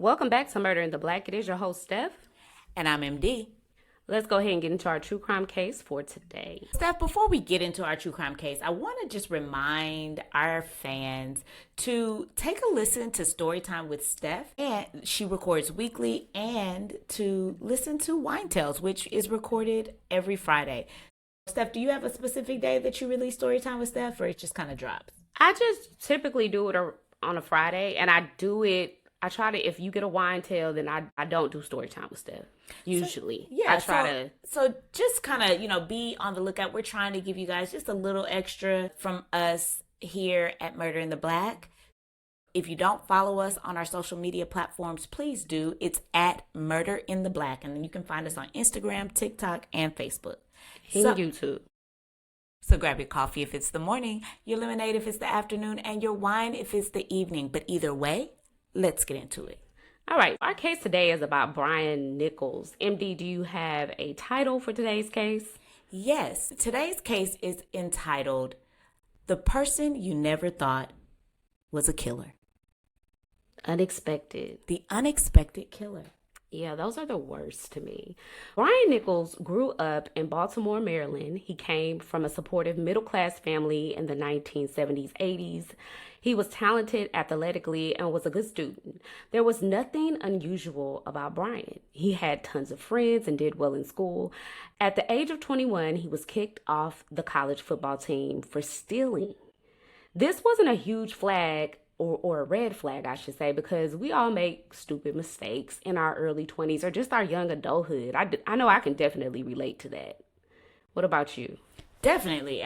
Welcome back to Murder in the Black. It is your host, Steph. And I'm MD. Let's go ahead and get into our true crime case for today. Steph, before we get into our true crime case, I want to just remind our fans to take a listen to Storytime with Steph. And she records weekly, and to listen to Wine Tales, which is recorded every Friday. Steph, do you have a specific day that you release Storytime with Steph, or it just kind of drops? I just typically do it on a Friday, and I try to, if you get a wine tale, then I don't do story time with Steph. Usually. So just kind of, be on the lookout. We're trying to give you guys just a little extra from us here at Murder in the Black. If you don't follow us on our social media platforms, please do. It's at Murder in the Black. And then you can find us on Instagram, TikTok, and Facebook. And YouTube. So grab your coffee if it's the morning, your lemonade if it's the afternoon, and your wine if it's the evening. But either way, let's get into it. All right. Our case today is about Brian Nichols. MD, do you have a title for today's case? Yes. Today's case is entitled, The Person You Never Thought Was a Killer. Unexpected. The unexpected killer. Yeah, those are the worst to me. Brian Nichols grew up in Baltimore, Maryland. He came from a supportive middle-class family in the 1970s, 80s. He was talented athletically and was a good student. There was nothing unusual about Brian. He had tons of friends and did well in school. At the age of 21, he was kicked off the college football team for stealing. This wasn't a huge flag, or a red flag, I should say, because we all make stupid mistakes in our early 20s or just our young adulthood. I know I can definitely relate to that. What about you? Definitely.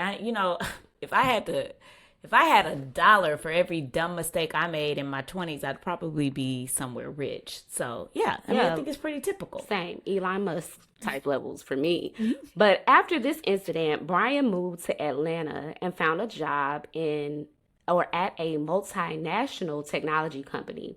If I had $1 for every dumb mistake I made in my 20s, I'd probably be somewhere rich. So, I think it's pretty typical. Same. Elon Musk type levels for me. But after this incident, Brian moved to Atlanta and found a job at a multinational technology company.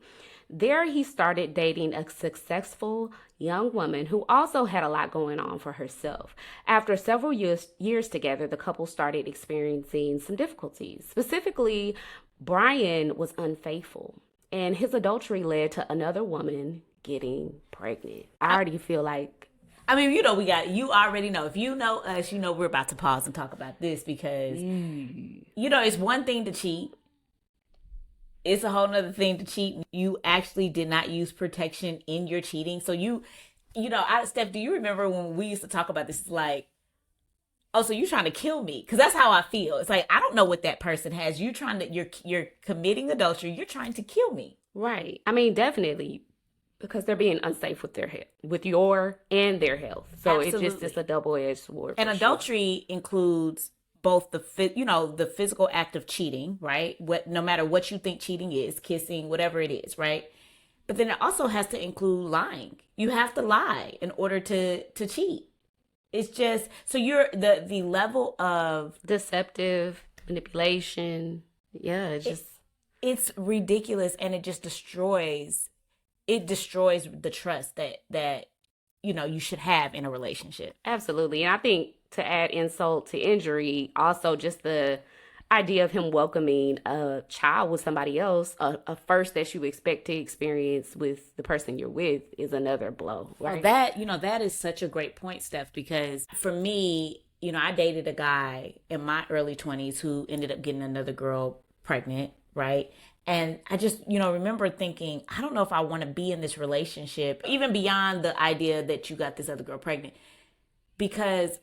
There he started dating a successful young woman who also had a lot going on for herself. After several years together, the couple started experiencing some difficulties. Specifically, Brian was unfaithful, and his adultery led to another woman getting pregnant. I already feel like you already know. If you know us, we're about to pause and talk about this because, it's one thing to cheat. It's a whole nother thing to cheat. You actually did not use protection in your cheating. So Steph, do you remember when we used to talk about this? It's like, oh, so you're trying to kill me? Because that's how I feel. It's like, I don't know what that person has. You're committing adultery. You're trying to kill me. Right. I mean, definitely. Because they're being unsafe with their health, with your and their health. So Absolutely. It's a double-edged sword. And adultery includes both the physical act of cheating, right? No matter what you think cheating is, kissing, whatever it is, right? But then it also has to include lying. You have to lie in order to cheat. It's just so you're the level of deceptive manipulation. Yeah, it's ridiculous, and it just destroys. It destroys the trust that you should have in a relationship. Absolutely. And I think to add insult to injury, also just the idea of him welcoming a child with somebody else, a first that you expect to experience with the person you're with, is another blow. Right? That is such a great point, Steph, because for me, I dated a guy in my early 20s who ended up getting another girl pregnant, right? And I just, remember thinking, I don't know if I want to be in this relationship, even beyond the idea that you got this other girl pregnant. Because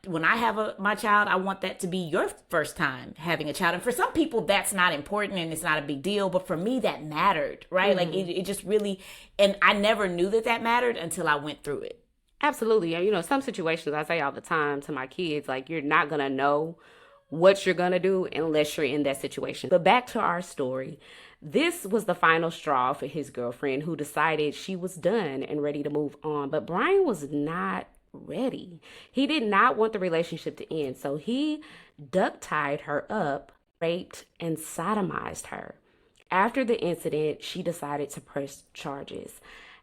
when I have my child, I want that to be your first time having a child. And for some people, that's not important and it's not a big deal. But for me, that mattered, right? Mm-hmm. Like it just really, and I never knew that mattered until I went through it. Absolutely. Some situations I say all the time to my kids, like, you're not going to know what you're going to do unless you're in that situation. But back to our story. This was the final straw for his girlfriend, who decided she was done and ready to move on. But Brian was not ready. He did not want the relationship to end. So he duct-tied her up, raped, and sodomized her. After the incident, she decided to press charges.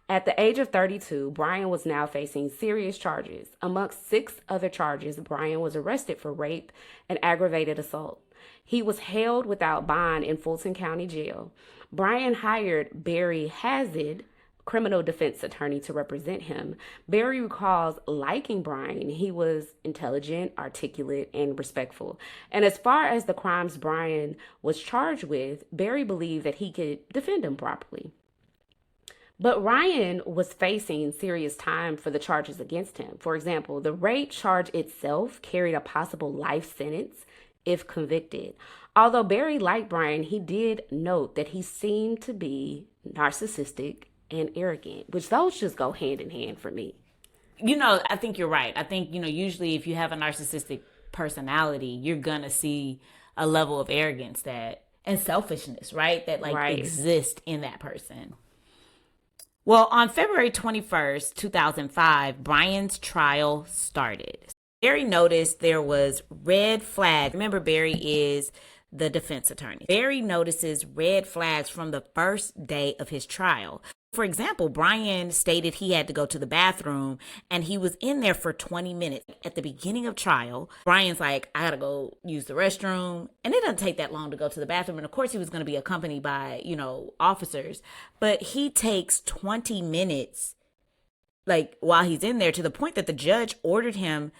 At the age of 32, Brian was now facing serious charges. Amongst 6 other charges, Brian was arrested for rape and aggravated assault. He was held without bond in Fulton County Jail. Brian hired Barry Hazard, criminal defense attorney, to represent him. Barry recalls liking Brian. He was intelligent, articulate, and respectful. And as far as the crimes Brian was charged with, Barry believed that he could defend him properly. But Ryan was facing serious time for the charges against him. For example, the rape charge itself carried a possible life sentence if convicted. Although Barry liked Brian, he did note that he seemed to be narcissistic and arrogant, which those just go hand in hand for me. I think you're right. I think, usually if you have a narcissistic personality, you're going to see a level of arrogance and selfishness, right? That exists in that person. Well, on February 21st, 2005, Brian's trial started. Barry noticed there was red flags. Remember, Barry is the defense attorney. Barry notices red flags from the first day of his trial. For example, Brian stated he had to go to the bathroom and he was in there for 20 minutes. At the beginning of trial, Brian's like, I gotta go use the restroom. And it doesn't take that long to go to the bathroom. And of course he was going to be accompanied by, officers. But he takes 20 minutes, while he's in there, to the point that the judge ordered him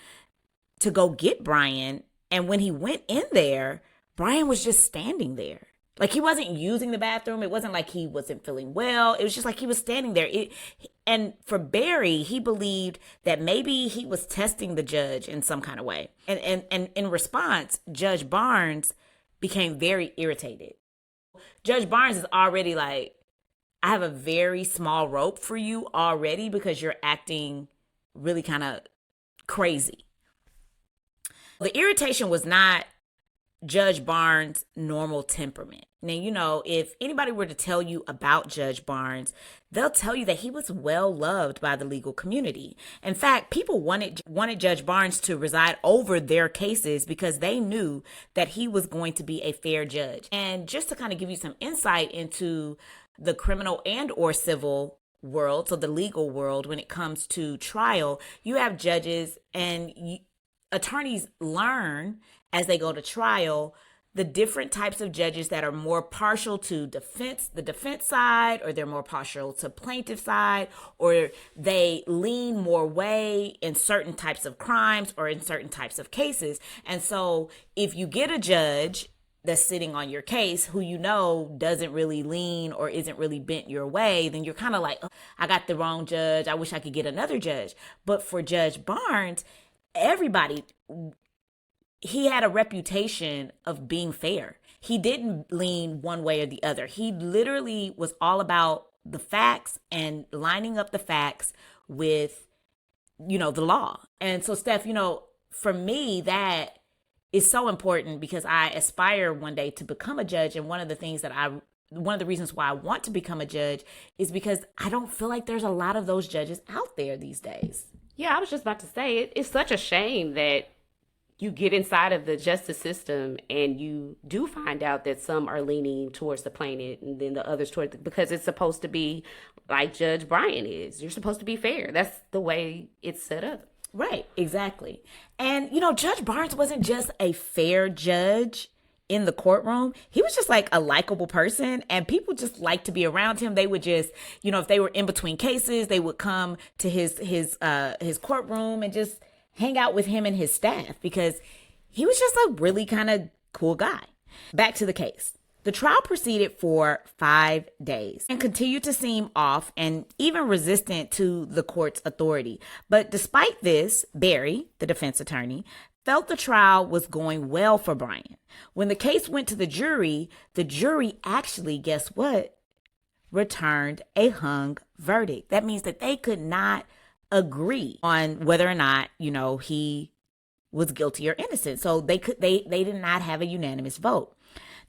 to go get Brian. And when he went in there, Brian was just standing there. He wasn't using the bathroom. It wasn't like he wasn't feeling well. It was just like he was standing there. And for Barry, he believed that maybe he was testing the judge in some kind of way. And in response, Judge Barnes became very irritated. Judge Barnes is already like, I have a very small rope for you already because you're acting really kind of crazy. The irritation was not Judge Barnes' normal temperament. Now, if anybody were to tell you about Judge Barnes, they'll tell you that he was well loved by the legal community. In fact, people wanted Judge Barnes to preside over their cases because they knew that he was going to be a fair judge. And just to kind of give you some insight into the criminal and or civil world, so the legal world, when it comes to trial, you have judges and attorneys learn as they go to trial the different types of judges that are more partial to the defense side, or they're more partial to plaintiff side, or they lean more way in certain types of crimes or in certain types of cases. And so if you get a judge that's sitting on your case who doesn't really lean or isn't really bent your way, then you're kind of like, oh, I got the wrong judge. I wish I could get another judge. But for Judge Barnes, he had a reputation of being fair. He didn't lean one way or the other. He literally was all about the facts and lining up the facts with, the law. And so, Steph, for me, that is so important because I aspire one day to become a judge. And one of the reasons why I want to become a judge is because I don't feel like there's a lot of those judges out there these days. Yeah, I was just about to say, it's such a shame that you get inside of the justice system and you do find out that some are leaning towards the plaintiff and then the others because it's supposed to be like Judge Brian is. You're supposed to be fair. That's the way it's set up. Right, exactly. And, Judge Barnes wasn't just a fair judge in the courtroom. He was just like a likable person, and people just liked to be around him. They would just, if they were in between cases, they would come to his courtroom and just hang out with him and his staff because he was just a really kind of cool guy. Back to the case. The trial proceeded for 5 days and continued to seem off and even resistant to the court's authority. But despite this, Barry, the defense attorney, felt the trial was going well for Brian. When the case went to the jury actually, guess what? Returned a hung verdict. That means that they could not agree on whether or not, he was guilty or innocent. So they did not have a unanimous vote.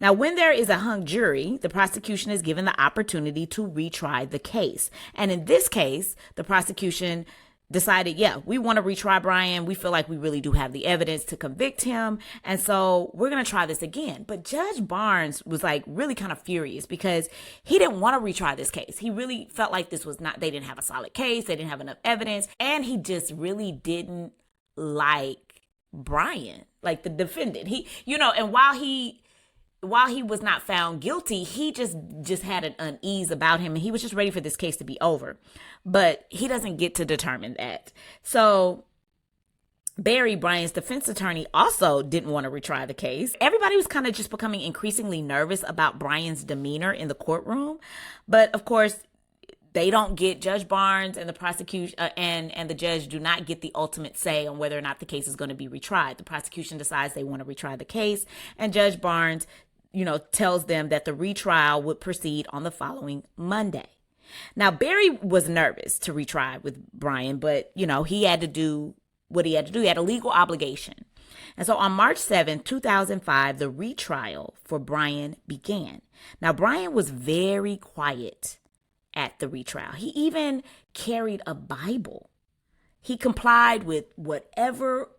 Now, when there is a hung jury, the prosecution is given the opportunity to retry the case. And in this case, the prosecution decided, we want to retry Brian. We feel like we really do have the evidence to convict him. And so we're going to try this again. But Judge Barnes was really kind of furious because he didn't want to retry this case. He really felt like they didn't have a solid case. They didn't have enough evidence. And he just really didn't like Brian, like the defendant. He, and while he was not found guilty, he just had an unease about him, and he was just ready for this case to be over. But he doesn't get to determine that. So Barry, Brian's defense attorney, also didn't want to retry the case. Everybody was kind of just becoming increasingly nervous about Brian's demeanor in the courtroom. But of course, they don't get Judge Barnes and the prosecution and the judge do not get the ultimate say on whether or not the case is going to be retried. The prosecution decides they want to retry the case, and Judge Barnes, tells them that the retrial would proceed on the following Monday. Now, Barry was nervous to retry with Brian, but, he had to do what he had to do. He had a legal obligation. And so on March 7th, 2005, the retrial for Brian began. Now, Brian was very quiet at the retrial. He even carried a Bible. He complied with whatever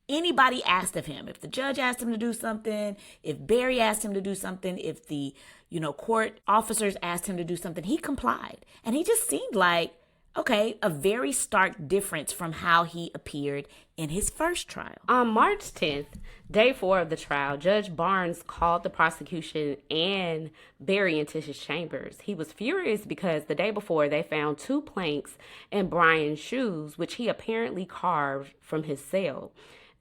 anybody asked of him. If the judge asked him to do something, if Barry asked him to do something, if the, court officers asked him to do something, he complied. And he just seemed like, okay, a very stark difference from how he appeared in his first trial. On March 10th, day 4 of the trial, Judge Barnes called the prosecution and Barry into his chambers. He was furious because the day before they found 2 planks in Brian's shoes, which he apparently carved from his cell.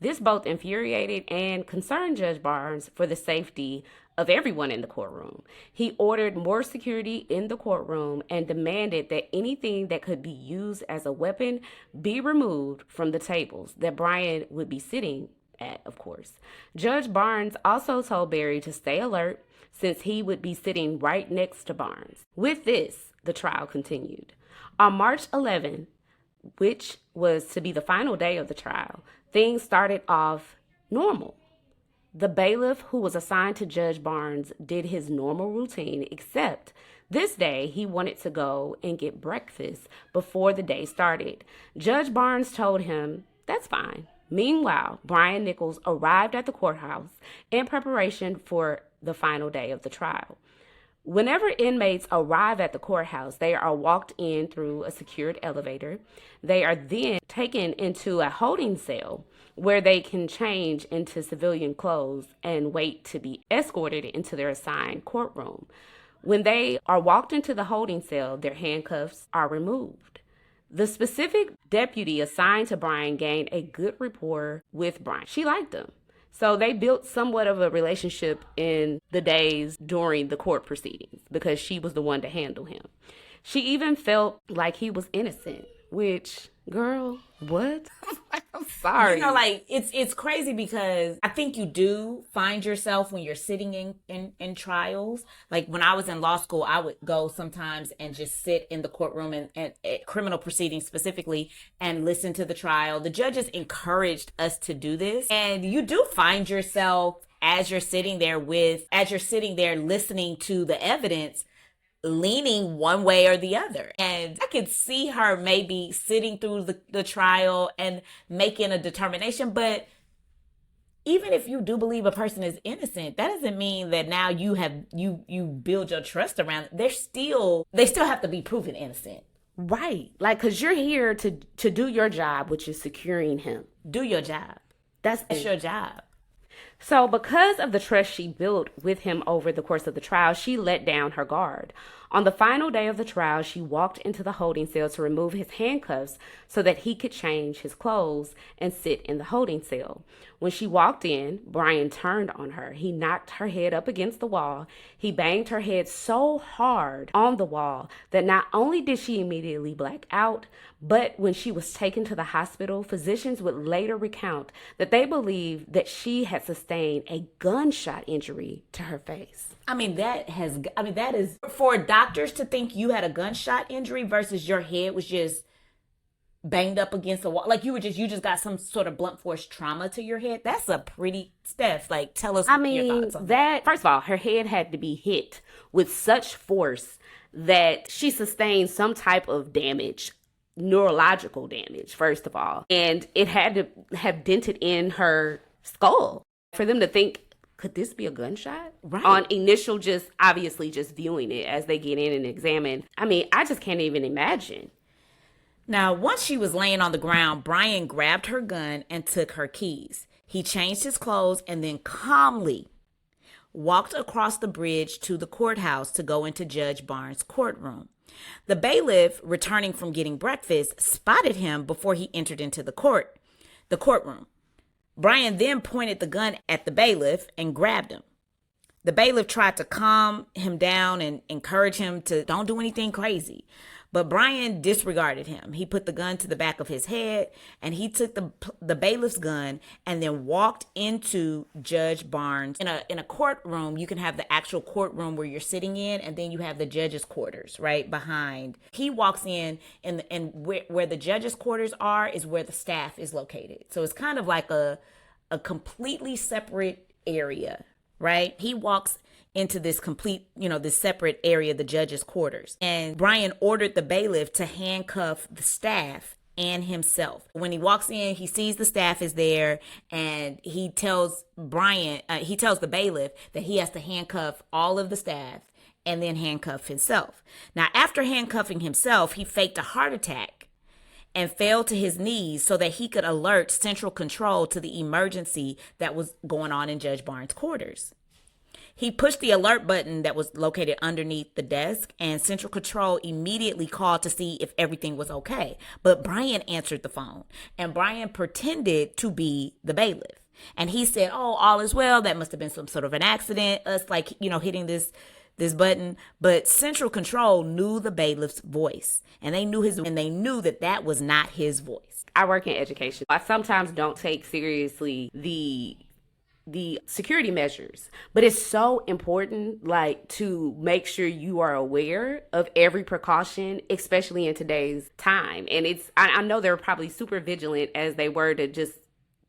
This both infuriated and concerned Judge Barnes for the safety of everyone in the courtroom. He ordered more security in the courtroom and demanded that anything that could be used as a weapon be removed from the tables that Brian would be sitting at, of course. Judge Barnes also told Barry to stay alert since he would be sitting right next to Barnes. With this, the trial continued. On March 11th, which was to be the final day of the trial, things started off normal. The bailiff who was assigned to Judge Barnes did his normal routine, except this day he wanted to go and get breakfast before the day started. Judge Barnes told him, that's fine. Meanwhile, Brian Nichols arrived at the courthouse in preparation for the final day of the trial. Whenever inmates arrive at the courthouse, they are walked in through a secured elevator. They are then taken into a holding cell where they can change into civilian clothes and wait to be escorted into their assigned courtroom. When they are walked into the holding cell, their handcuffs are removed. The specific deputy assigned to Brian gained a good rapport with Brian. She liked him. So they built somewhat of a relationship in the days during the court proceedings because she was the one to handle him. She even felt like he was innocent, which, girl, what? I'm sorry. It's crazy because I think you do find yourself when you're sitting in trials. Like when I was in law school, I would go sometimes and just sit in the courtroom and criminal proceedings specifically and listen to the trial. The judges encouraged us to do this. And you do find yourself as you're sitting there listening to the evidence, leaning one way or the other. And I could see her maybe sitting through the trial and making a determination. But even if you do believe a person is innocent, that doesn't mean that now you build your trust around it. They still have to be proven innocent. Right. Like, because you're here to do your job, which is securing him. Do your job. That's your job. So because of the trust she built with him over the course of the trial, she let down her guard. On the final day of the trial, she walked into the holding cell to remove his handcuffs so that he could change his clothes and sit in the holding cell. When she walked in, Brian turned on her. He knocked her head up against the wall. He banged her head so hard on the wall that not only did she immediately black out, but when she was taken to the hospital, physicians would later recount that they believed that she had sustained a gunshot injury to her face. That is for doctors to think you had a gunshot injury versus your head was just banged up against the wall. Like you just got some sort of blunt force trauma to your head. That's a pretty, Steph, like tell us your thoughts on that. First of all, her head had to be hit with such force that she sustained some type of damage, neurological damage, first of all. And it had to have dented in her skull for them to think, could this be a gunshot? Right. On initial, obviously just viewing it as they get in and examine. I just can't even imagine. Now, once she was laying on the ground, Brian grabbed her gun and took her keys. He changed his clothes and then calmly walked across the bridge to the courthouse to go into Judge Barnes' courtroom. The bailiff, returning from getting breakfast, spotted him before he entered into the courtroom. Brian then pointed the gun at the bailiff and grabbed him. The bailiff tried to calm him down and encourage him to don't do anything crazy. But Brian disregarded him. He put the gun to the back of his head and he took the bailiff's gun and then walked into Judge Barnes. In a courtroom, you can have the actual courtroom where you're sitting in, and then you have the judge's quarters right behind. He walks in, and where the judge's quarters are is where the staff is located. So it's kind of like a completely separate area, right? He walks into this this separate area, the judge's quarters. And Brian ordered the bailiff to handcuff the staff and himself. When he walks in, he sees the staff is there, and he tells the bailiff that he has to handcuff all of the staff and then handcuff himself. Now, after handcuffing himself, he faked a heart attack and fell to his knees so that he could alert central control to the emergency that was going on in Judge Barnes' quarters. He pushed the alert button that was located underneath the desk, and Central Control immediately called to see if everything was okay. But Brian answered the phone, and Brian pretended to be the bailiff. And he said, "Oh, all is well. That must have been some sort of an accident, us hitting this button." But Central Control knew the bailiff's voice, and they knew that was not his voice. I work in education. I sometimes don't take seriously the security measures, but it's so important to make sure you are aware of every precaution, especially in today's time. And I know they're probably super vigilant as they were to just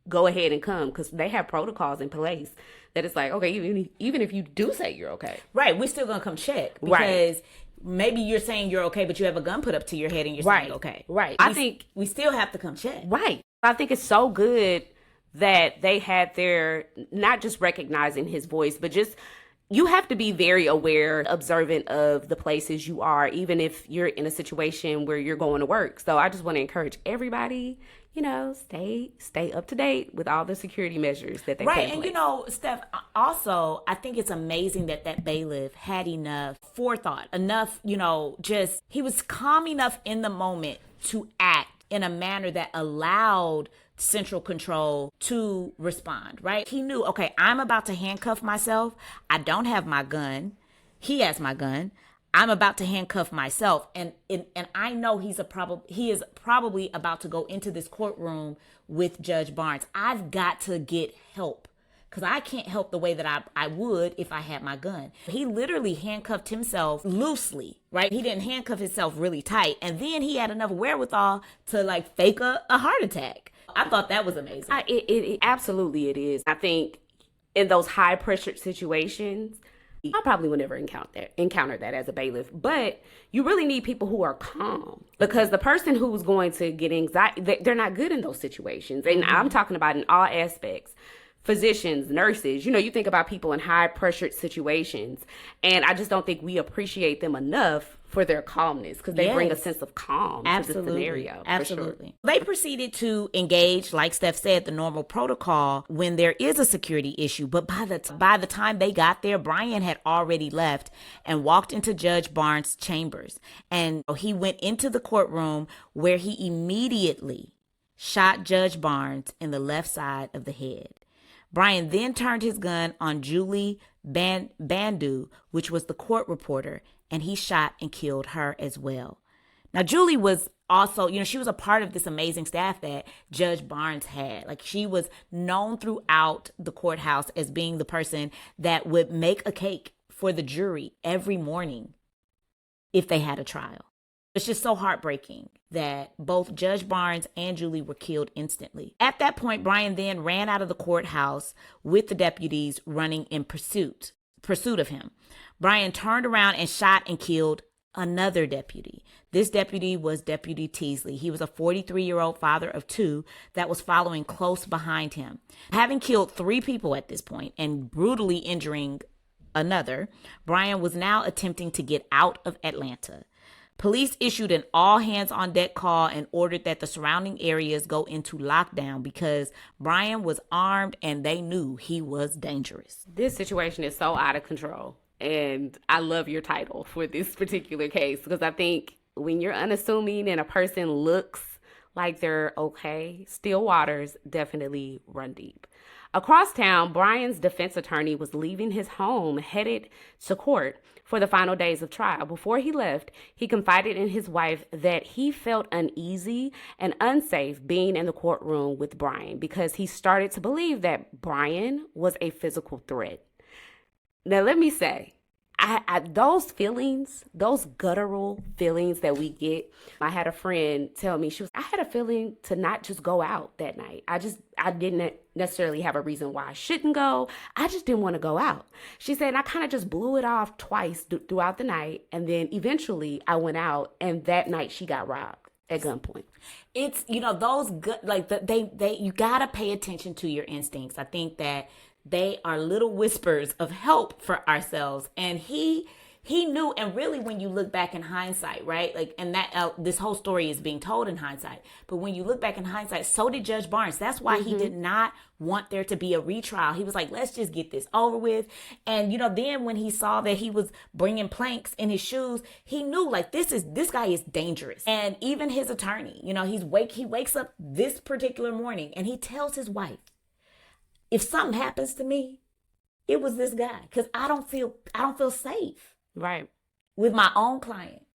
go ahead and come, because they have protocols in place that it's like, okay, even if you do say you're okay, right, we're still gonna come check, because right. Maybe you're saying you're okay, but you have a gun put up to your head and you're saying okay, right. I think we still have to come check, right. I think it's so good that they had their, not just recognizing his voice, but just, you have to be very aware, observant of the places you are, even if you're in a situation where you're going to work. So I just want to encourage everybody, stay up to date with all the security measures that they put in place. And Steph, also, I think it's amazing that bailiff had enough forethought, enough, he was calm enough in the moment to act in a manner that allowed Central Control to respond, right? He knew, okay, I'm about to handcuff myself. I don't have my gun. He has my gun. I'm about to handcuff myself. And I know he is probably about to go into this courtroom with Judge Barnes. I've got to get help, because I can't help the way that I would if I had my gun. He literally handcuffed himself loosely, right? He didn't handcuff himself really tight. And then he had enough wherewithal to fake a heart attack. I thought that was amazing. It absolutely it is. I think in those high pressure situations, I probably would never encounter that as a bailiff. But you really need people who are calm, because the person who's going to get anxiety, they're not good in those situations. And I'm talking about in all aspects. Physicians, nurses, you think about people in high pressured situations, and I just don't think we appreciate them enough for their calmness, because they bring a sense of calm to the scenario. Absolutely. Sure. They proceeded to engage, like Steph said, the normal protocol when there is a security issue. But by the time they got there, Brian had already left and walked into Judge Barnes' chambers. And he went into the courtroom, where he immediately shot Judge Barnes in the left side of the head. Brian then turned his gun on Julie Bandu, which was the court reporter, and he shot and killed her as well. Now, Julie was also, she was a part of this amazing staff that Judge Barnes had. She was known throughout the courthouse as being the person that would make a cake for the jury every morning if they had a trial. It's just so heartbreaking that both Judge Barnes and Julie were killed instantly. At that point, Brian then ran out of the courthouse with the deputies running in pursuit of him. Brian turned around and shot and killed another deputy. This deputy was Deputy Teasley. He was a 43-year-old father of two that was following close behind him. Having killed 3 people at this point and brutally injuring another, Brian was now attempting to get out of Atlanta. Police issued an all-hands-on-deck call and ordered that the surrounding areas go into lockdown because Brian was armed and they knew he was dangerous. This situation is so out of control. And I love your title for this particular case because I think when you're unassuming and a person looks like they're okay, still waters definitely run deep. Across town, Brian's defense attorney was leaving his home, headed to court for the final days of trial. Before he left, he confided in his wife that he felt uneasy and unsafe being in the courtroom with Brian because he started to believe that Brian was a physical threat. Now, let me say, those feelings, those guttural feelings that we get, I had a friend tell me, I had a feeling to not just go out that night. I didn't necessarily have a reason why I shouldn't go. I just didn't want to go out. She said, I kind of just blew it off twice throughout the night. And then eventually I went out, and that night she got robbed at gunpoint. It's, those good, you gotta pay attention to your instincts. I think that they are little whispers of help for ourselves. And he knew, and really when you look back in hindsight, right? Like, and that this whole story is being told in hindsight. But when you look back in hindsight, so did Judge Barnes. That's why he did not want there to be a retrial. He was like, let's just get this over with. And, then when he saw that he was bringing planks in his shoes, he knew like, this guy is dangerous. And even his attorney, he wakes up this particular morning and he tells his wife, if something happens to me, it was this guy, because I don't feel safe. Right. With my own client.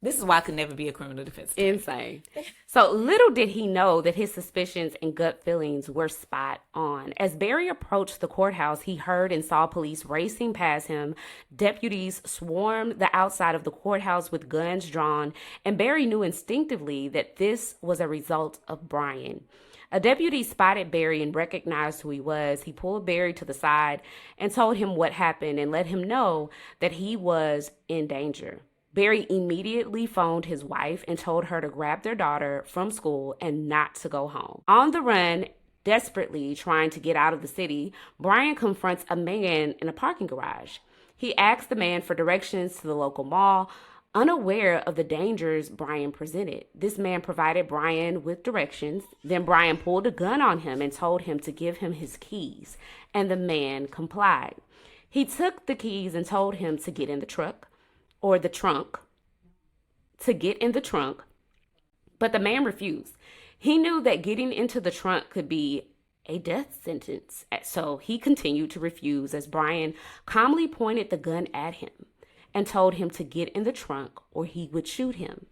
This is why I could never be a criminal defense attorney. Insane. So little did he know that his suspicions and gut feelings were spot on. As Barry approached the courthouse, he heard and saw police racing past him. Deputies swarmed the outside of the courthouse with guns drawn, and Barry knew instinctively that this was a result of Brian. A deputy spotted Barry and recognized who he was. He pulled Barry to the side and told him what happened and let him know that he was in danger. Barry immediately phoned his wife and told her to grab their daughter from school and not to go home. On the run, desperately trying to get out of the city, Brian confronts a man in a parking garage. He asks the man for directions to the local mall, unaware of the dangers Brian presented. This man provided Brian with directions. Then Brian pulled a gun on him and told him to give him his keys, and the man complied. He took the keys and told him to get in the trunk, but the man refused. He knew that getting into the trunk could be a death sentence, so he continued to refuse as Brian calmly pointed the gun at him and told him to get in the trunk or he would shoot him.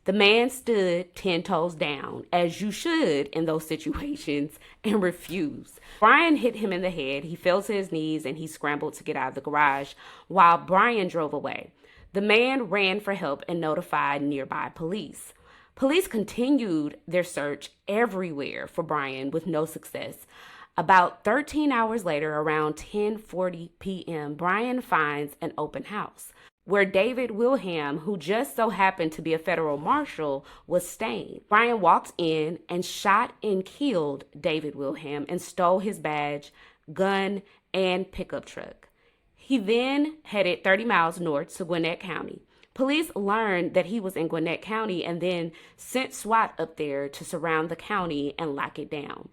The man stood 10 toes down, as you should in those situations, and refused. Brian hit him in the head. He fell to his knees and he scrambled to get out of the garage while Brian drove away. The man ran for help and notified nearby police. Police continued their search everywhere for Brian with no success. About 13 hours later, around 10:40 p.m., Brian finds an open house where David Wilhelm, who just so happened to be a federal marshal, was staying. Brian walked in and shot and killed David Wilhelm and stole his badge, gun, and pickup truck. He then headed 30 miles north to Gwinnett County. Police learned that he was in Gwinnett County and then sent SWAT up there to surround the county and lock it down.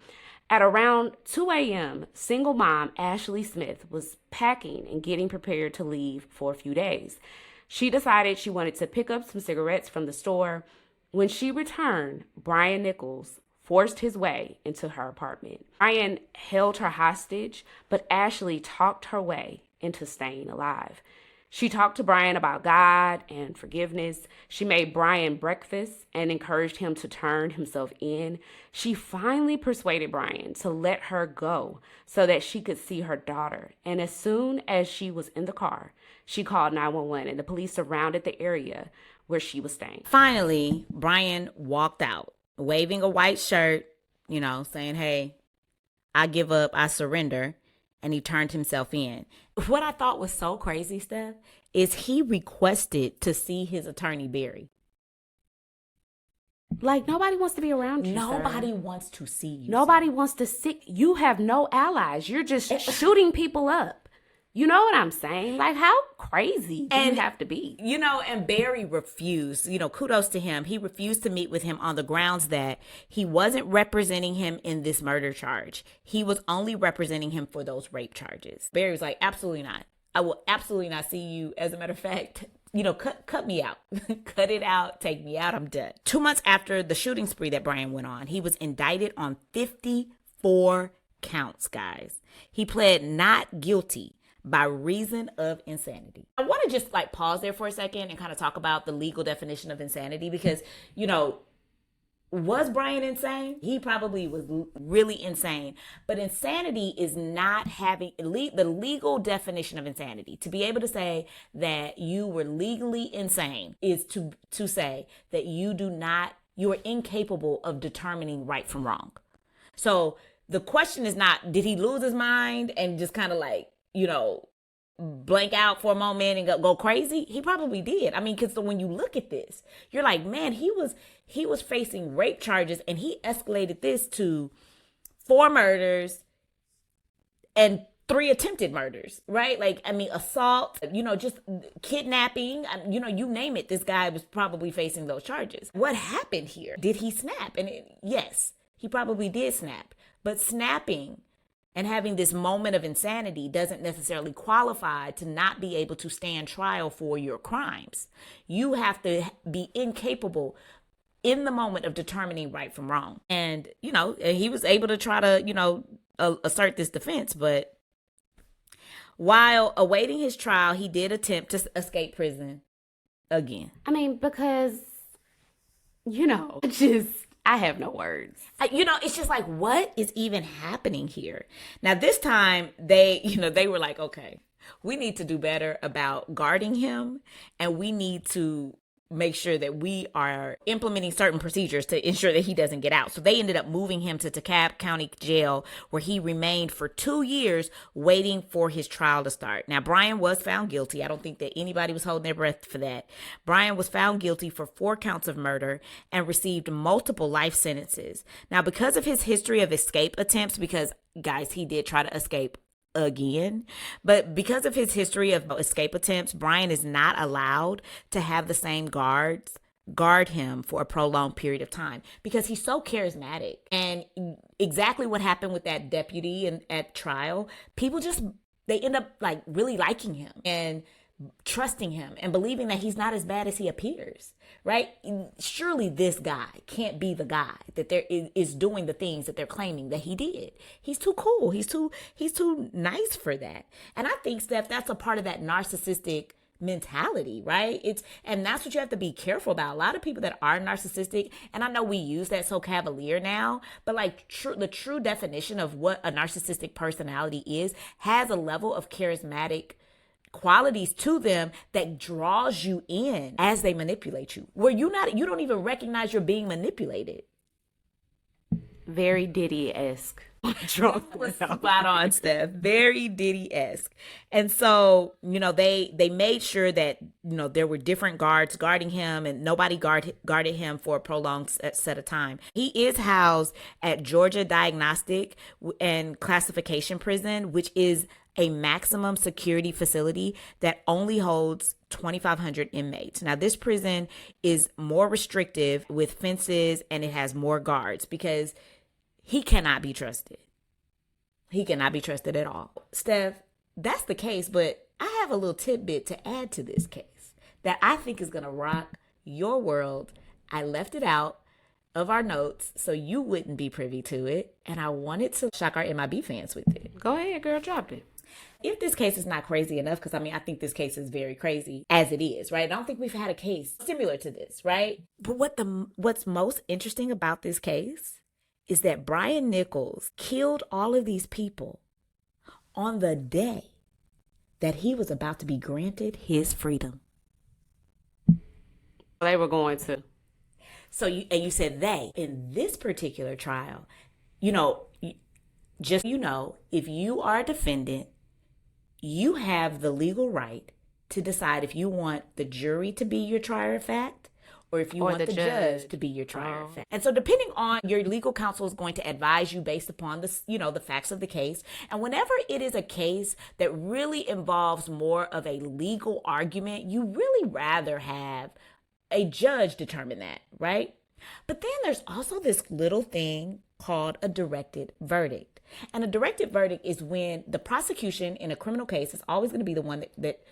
At around 2 a.m., single mom Ashley Smith was packing and getting prepared to leave for a few days. She decided she wanted to pick up some cigarettes from the store. When she returned, Brian Nichols forced his way into her apartment. Brian held her hostage, but Ashley talked her way into staying alive. She talked to Brian about God and forgiveness. She made Brian breakfast and encouraged him to turn himself in. She finally persuaded Brian to let her go so that she could see her daughter. And as soon as she was in the car, she called 911 and the police surrounded the area where she was staying. Finally, Brian walked out, waving a white shirt, saying, hey, I give up, I surrender. And he turned himself in. What I thought was so crazy, Steph, is he requested to see his attorney, Barry. Like, nobody wants to be around you, Nobody wants to see you. Nobody wants to see. You have no allies. You're just shooting people up. You know what I'm saying? Like, how crazy do you have to be? And Barry refused. Kudos to him. He refused to meet with him on the grounds that he wasn't representing him in this murder charge. He was only representing him for those rape charges. Barry was like, absolutely not. I will absolutely not see you. As a matter of fact, cut me out. Cut it out. Take me out. I'm done. 2 months after the shooting spree that Brian went on, he was indicted on 54 counts, guys. He pled not guilty by reason of insanity. I want to just pause there for a second and kind of talk about the legal definition of insanity because, was Brian insane? He probably was really insane. But insanity is not having the legal definition of insanity. To be able to say that you were legally insane is to say that you are incapable of determining right from wrong. So the question is not, did he lose his mind and just kind of blank out for a moment and go crazy? He probably did. I mean, because when you look at this, you're like, man, he was facing rape charges and he escalated this to 4 murders and 3 attempted murders, right? Assault, just kidnapping, you name it. This guy was probably facing those charges. What happened here? Did he snap? And yes, he probably did snap. But snapping and having this moment of insanity doesn't necessarily qualify to not be able to stand trial for your crimes. You have to be incapable in the moment of determining right from wrong. And, he was able to try to, assert this defense. But while awaiting his trial, he did attempt to escape prison again. I mean, because, I have no words. It's just like, what is even happening here? Now, this time they were like, okay, we need to do better about guarding him, and we need to make sure that we are implementing certain procedures to ensure that he doesn't get out. So they ended up moving him to DeKalb County Jail, where he remained for 2 years waiting for his trial to start. Now, Brian was found guilty. I don't think that anybody was holding their breath for that. Brian was found guilty for 4 counts of murder and received multiple life sentences. Now, because of his history of escape attempts, because guys, he did try to escape again, but because of his history of escape attempts, Brian is not allowed to have the same guards guard him for a prolonged period of time because he's so charismatic. And exactly what happened with that deputy at trial, people they end up really liking him and trusting him and believing that he's not as bad as he appears, right? Surely this guy can't be the guy that is doing the things that they're claiming that he did. He's too cool. He's too nice for that. And I think, Steph, that's a part of that narcissistic mentality, right? And that's what you have to be careful about. A lot of people that are narcissistic, and I know we use that so cavalier now, but the true definition of what a narcissistic personality is has a level of charismatic qualities to them that draws you in as they manipulate you, where you don't even recognize you're being manipulated. Very Diddy-esque. Spot on, Steph. Very Diddy-esque. And so, they made sure that, there were different guards guarding him and nobody guarded him for a prolonged set of time. He is housed at Georgia Diagnostic and Classification Prison, which is a maximum security facility that only holds 2,500 inmates. Now, this prison is more restrictive with fences and it has more guards because he cannot be trusted. He cannot be trusted at all. Steph, that's the case, but I have a little tidbit to add to this case that I think is going to rock your world. I left it out of our notes so you wouldn't be privy to it, and I wanted to shock our MIB fans with it. Go ahead, girl, drop it. If this case is not crazy enough, because I think this case is very crazy as it is, right? I don't think we've had a case similar to this, right? But what's most interesting about this case is that Brian Nichols killed all of these people on the day that he was about to be granted his freedom. They were going to. So you said they. In this particular trial, if you are a defendant, you have the legal right to decide if you want the jury to be your trier of fact or if you Or want the the judge judge. to be your trier of Oh. fact. And so depending on, your legal counsel is going to advise you based upon the facts of the case. And whenever it is a case that really involves more of a legal argument, you really rather have a judge determine that, right? But then there's also this little thing called a directed verdict. And a directed verdict is when the prosecution in a criminal case is always going to be the one that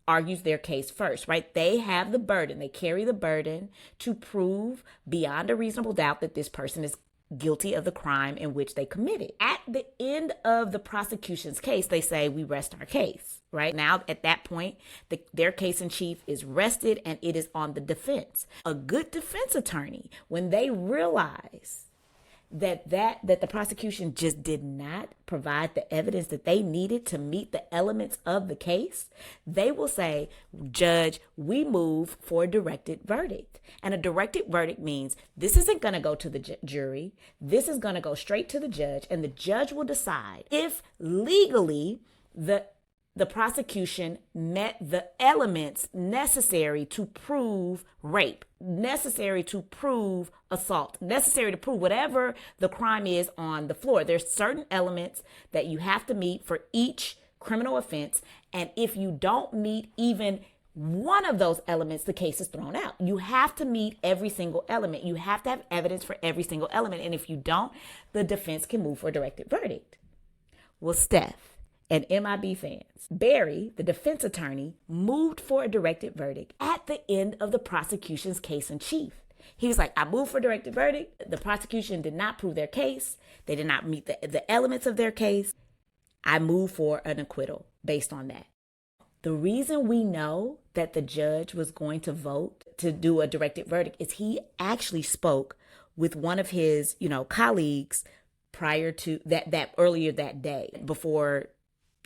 argues their case first, right? They have the burden. They carry the burden to prove beyond a reasonable doubt that this person is guilty of the crime in which they committed. At the end of the prosecution's case, they say, we rest our case, right? Now, at that point, their case in chief is rested and it is on the defense. A good defense attorney, when they realize that the prosecution just did not provide the evidence that they needed to meet the elements of the case, they will say, Judge, we move for a directed verdict. And a directed verdict means this isn't going to go to the jury. This is going to go straight to the judge, and the judge will decide if legally the prosecution met the elements necessary to prove rape, necessary to prove assault, necessary to prove whatever the crime is on the floor. There's certain elements that you have to meet for each criminal offense. And if you don't meet even one of those elements, the case is thrown out. You have to meet every single element. You have to have evidence for every single element. And if you don't, the defense can move for a directed verdict. Well, Steph and MIB fans, Barry, the defense attorney, moved for a directed verdict at the end of the prosecution's case in chief. He was like, I moved for a directed verdict. The prosecution did not prove their case. They did not meet the elements of their case. I moved for an acquittal based on that. The reason we know that the judge was going to vote to do a directed verdict is he actually spoke with one of his, colleagues prior to that earlier that day before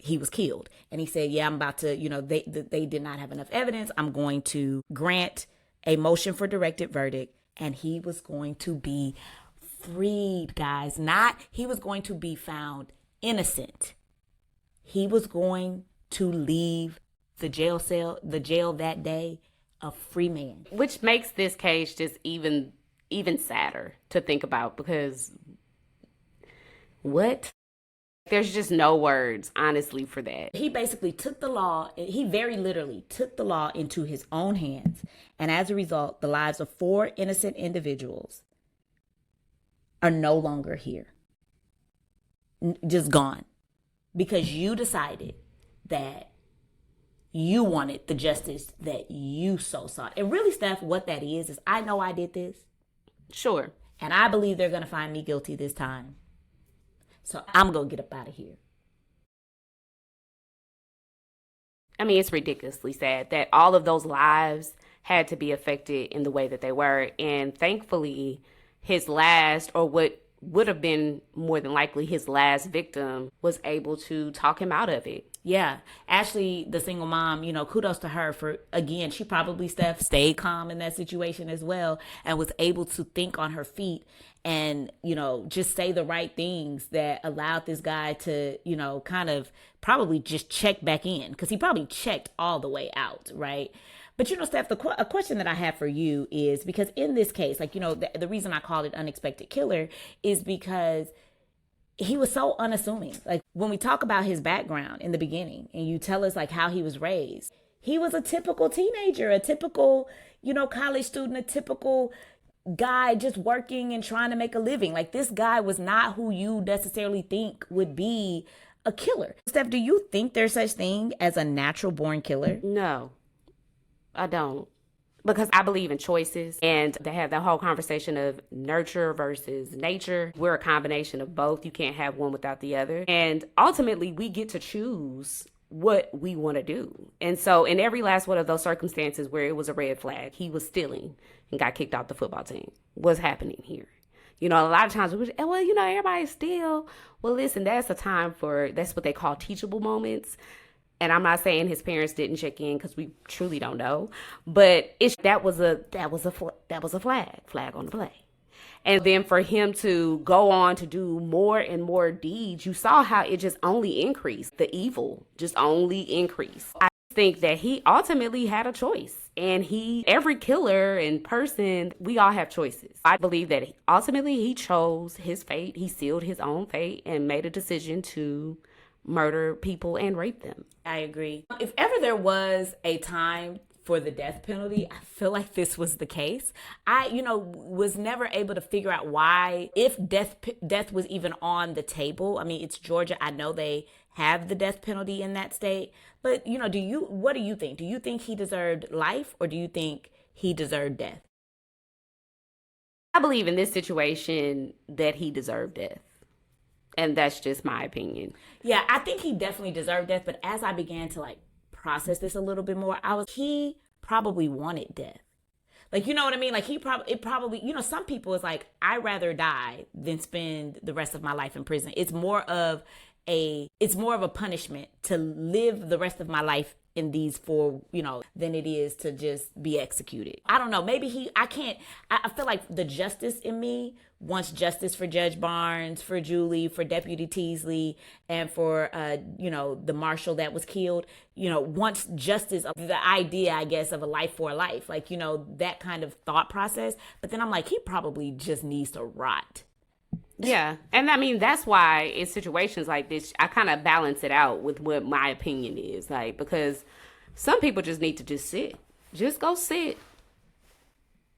he was killed. And he said, I'm about to, they did not have enough evidence. I'm going to grant a motion for directed verdict. And he was going to be freed, guys. He was going to be found innocent. He was going to leave the jail that day a free man. Which makes this case just even sadder to think about, because what? There's just no words, honestly, for that. He basically he very literally took the law into his own hands. And as a result, the lives of 4 innocent individuals are no longer here. Just gone. Because you decided that you wanted the justice that you so sought. And really, Steph, what that is I know I did this. Sure. And I believe they're going to find me guilty this time. So I'm going to get up out of here. I mean, it's ridiculously sad that all of those lives had to be affected in the way that they were. And thankfully, his last, or what would have been more than likely his last victim, was able to talk him out of it. Yeah. Ashley, the single mom, kudos to her for, again, she probably, Steph, stayed calm in that situation as well and was able to think on her feet and, just say the right things that allowed this guy to, kind of probably just check back in, because he probably checked all the way out, right? But, Steph, a question that I have for you is, because in this case, the reason I called it Unexpected Killer is because he was so unassuming. Like, when we talk about his background in the beginning and you tell us how he was raised, he was a typical teenager, a typical, college student, a typical guy just working and trying to make a living. Like, this guy was not who you necessarily think would be a killer. Steph, do you think there's such thing as a natural born killer? No, I don't. Because I believe in choices, and they have that whole conversation of nurture versus nature. We're a combination of both. You can't have one without the other. And ultimately, we get to choose what we want to do. And so in every last one of those circumstances where it was a red flag, he was stealing and got kicked off the football team. What's happening here? A lot of times we everybody steal. Well, listen, that's what they call teachable moments. And I'm not saying his parents didn't check in, because we truly don't know, but that was a flag on the play. And then for him to go on to do more and more deeds, you saw how it just only increased. The evil just only increased. I think that he ultimately had a choice. And every killer and person, we all have choices. I believe that ultimately he chose his fate. He sealed his own fate and made a decision to murder people and rape them. I agree. If ever there was a time for the death penalty, I feel like this was the case. I, was never able to figure out why, if death was even on the table. I mean, it's Georgia. I know they have the death penalty in that state. But, what do you think? Do you think he deserved life, or do you think he deserved death? I believe in this situation that he deserved death. And that's just my opinion. Yeah, I think he definitely deserved death. But as I began to process this a little bit more, he probably wanted death. You know what I mean? It probably, some people is I'd rather die than spend the rest of my life in prison. It's more of a punishment to live the rest of my life in these four, than it is to just be executed. I don't know. Maybe I feel like the justice in me wants justice for Judge Barnes, for Julie, for Deputy Teasley, and for, the marshal that was killed, wants justice, the idea, I guess, of a life for a life, that kind of thought process. But then I'm he probably just needs to rot. Yeah. And I mean, that's why in situations like this, I kind of balance it out with what my opinion is. Because some people just need to just sit. Just go sit.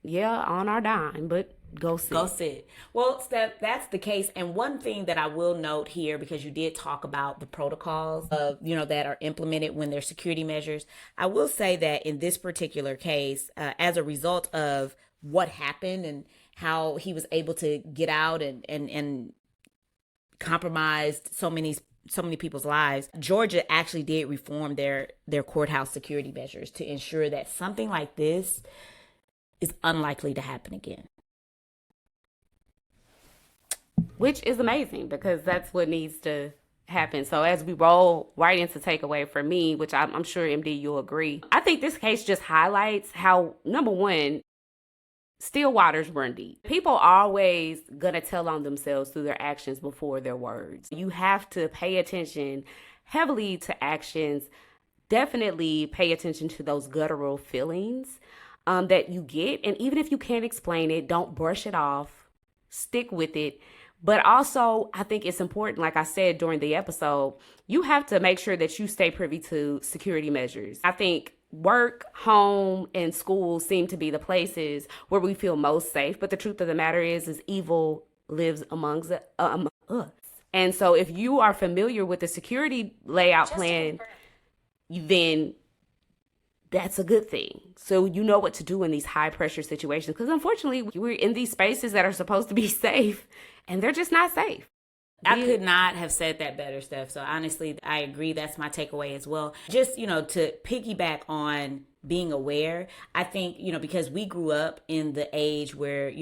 Yeah, on our dime, but go sit. Go sit. Well, Steph, that's the case. And one thing that I will note here, because you did talk about the protocols of, that are implemented when there's security measures. I will say that in this particular case, as a result of what happened and how he was able to get out and compromised so many people's lives, Georgia actually did reform their courthouse security measures to ensure that something like this is unlikely to happen again. Which is amazing, because that's what needs to happen. So as we roll right into takeaway for me, which I'm sure MD you'll agree, I think this case just highlights how, number one, still waters run deep. People are always gonna tell on themselves through their actions before their words. You have to pay attention heavily to actions. Definitely pay attention to those guttural feelings that you get. And even if you can't explain it, don't brush it off. Stick with it. But also, I think it's important, like I said during the episode, you have to make sure that you stay privy to security measures. I think work, home, and school seem to be the places where we feel most safe. But the truth of the matter is evil lives amongst us. And so if you are familiar with the security layout plan, then that's a good thing. So you know what to do in these high pressure situations. Because unfortunately, we're in these spaces that are supposed to be safe, and they're just not safe. I could not have said that better, Steph. So honestly, I agree. That's my takeaway as well. Just, to piggyback on being aware, I think, because we grew up in the age where,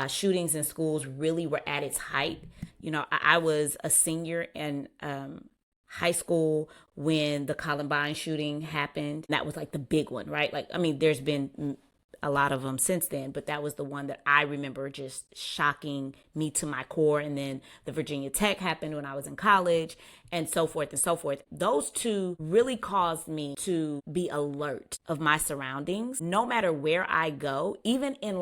shootings in schools really were at its height. I was a senior in high school when the Columbine shooting happened. That was the big one, right? There's been a lot of them since then, but that was the one that I remember just shocking me to my core. And then the Virginia Tech happened when I was in college, and so forth and so forth. Those two really caused me to be alert of my surroundings, no matter where I go, even in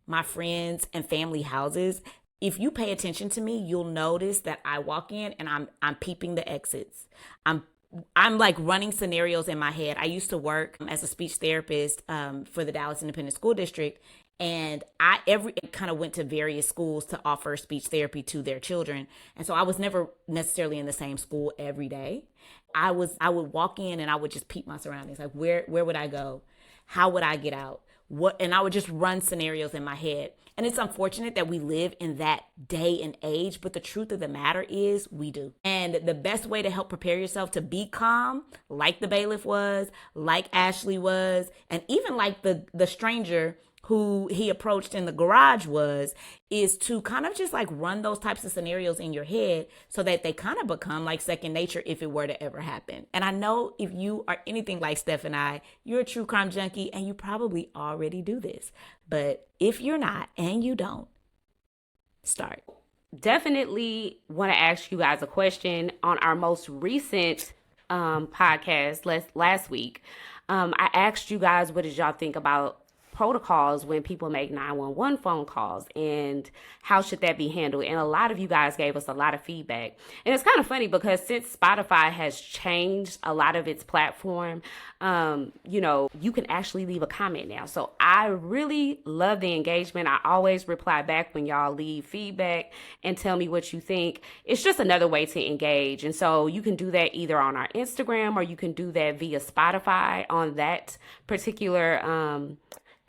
my friends and family houses. If you pay attention to me, you'll notice that I walk in and I'm peeping the exits. I'm running scenarios in my head. I used to work as a speech therapist for the Dallas Independent School District, and I kind of went to various schools to offer speech therapy to their children. And so I was never necessarily in the same school every day. I would walk in and I would just peep my surroundings. Where would I go? How would I get out? And I would just run scenarios in my head. And it's unfortunate that we live in that day and age, but the truth of the matter is we do. And the best way to help prepare yourself to be calm, like the bailiff was, like Ashley was, and even like the stranger who he approached in the garage was, is to kind of just run those types of scenarios in your head so that they kind of become second nature if it were to ever happen. And I know if you are anything like Steph and I, you're a true crime junkie and you probably already do this. But if you're not and you don't, start. Definitely want to ask you guys a question. On our most recent podcast last week, I asked you guys, what did y'all think about protocols when people make 911 phone calls, and how should that be handled? And a lot of you guys gave us a lot of feedback. And it's kind of funny because since Spotify has changed a lot of its platform, you can actually leave a comment now. So I really love the engagement. I always reply back when y'all leave feedback and tell me what you think. It's just another way to engage. And so you can do that either on our Instagram, or you can do that via Spotify on that particular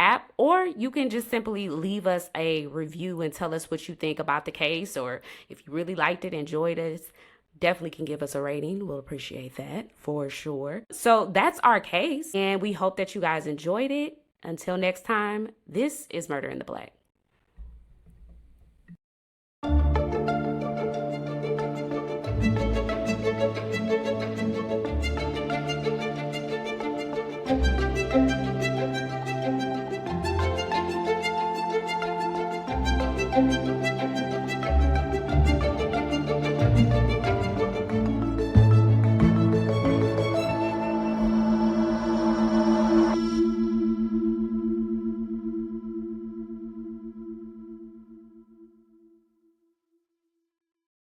app, or you can just simply leave us a review and tell us what you think about the case, or if you really liked it, enjoyed us, definitely can give us a rating. We'll appreciate that for sure. So that's our case, and we hope that you guys enjoyed it. Until next time, this is Murder in the Black. Thank you.